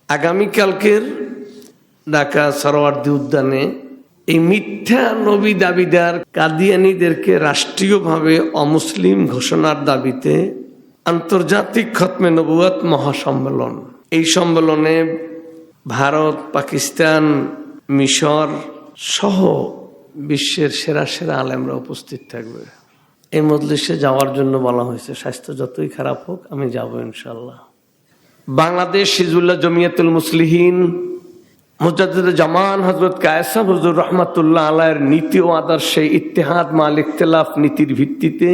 আগামীকালকের ঢাকা সরোয়ার্দী উদ্যানে এই মিথ্যা নবী দাবিদার কাদিয়ানীদেরকে রাষ্ট্রীয়ভাবে অমুসলিম ঘোষণার দাবিতে আন্তর্জাতিক খতমে নবুয়ত মহাসম্মেলন, এই সম্মেলনে ভারত, পাকিস্তান, মিশর সহ বিশ্বের সেরা সেরা আলেমরা উপস্থিত থাকবে। এই মজলিসে যাওয়ার জন্য বলা হয়েছে। স্বাস্থ্য যতই খারাপ হোক আমি যাব ইনশাল্লাহ। বাংলাদেশ হিজবুল্লাহ জমিয়াতুল মুসলিহিন মুজাদ্দিদ জামান হযরত কায়েসাম হুজুর রহমাতুল্লাহ আলাইহির নীতি ও আদর্শে ইত্তেহাদ মাল ইখতিলাফ নীতির ভিত্তিতে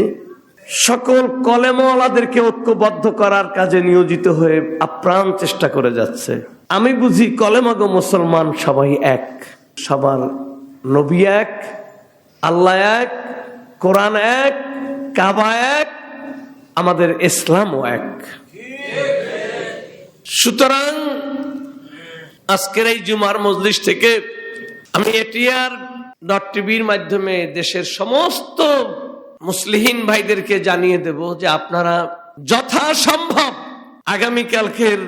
সকল কলেমাওয়ালাদেরকে ঐক্যবদ্ধ করার কাজে নিয়োজিত হয়ে আপ্রাণ চেষ্টা করে যাচ্ছে। আমি বুঝি কলেমাগো মুসলমান সবাই এক, সবার নবী এক, আল্লাহ এক, কোরআন এক, কাবা এক, আমাদের ইসলামও এক। সুতরাং আজকের এই জুমার মজলিস থেকে আমি এটিআর.টিভির মাধ্যমে দেশের সমস্ত মুসলিহিন ভাইদেরকে জানিয়ে দেব যে আপনারা যথাসম্ভব আগামীকালকের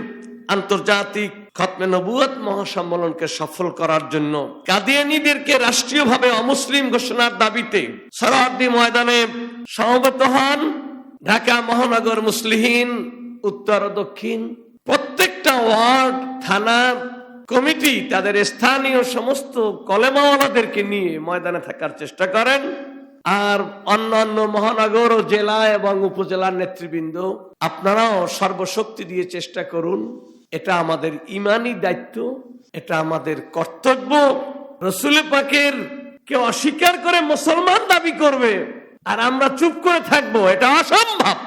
আন্তর্জাতিক খতমে নবুয়ত মহাসম্মেলনকে সফল করার জন্য কাদিয়ানীদেরকে রাষ্ট্রীয়ভাবে অমুসলিম ঘোষণার দাবিতে সরোয়ার্দী ময়দানে সমবেত হন। ঢাকা মহানগর মুসলিহিন উত্তর ও দক্ষিণ প্রত্যেকটা ওয়ার্ড, থানা কমিটি তাদের স্থানীয় সমস্ত কলেমাওয়ালাদেরকে নিয়ে ময়দানে থাকার চেষ্টা করেন। আর অন্যান্য মহানগর ও জেলা এবং উপজেলার নেতৃবৃন্দ আপনারাও সর্বশক্তি দিয়ে চেষ্টা করুন। এটা আমাদের ইমানি দায়িত্ব, এটা আমাদের কর্তব্য। রসুল পাকের কেউ অস্বীকার করে মুসলমান দাবি করবে আর আমরা চুপ করে থাকবো, এটা অসম্ভব।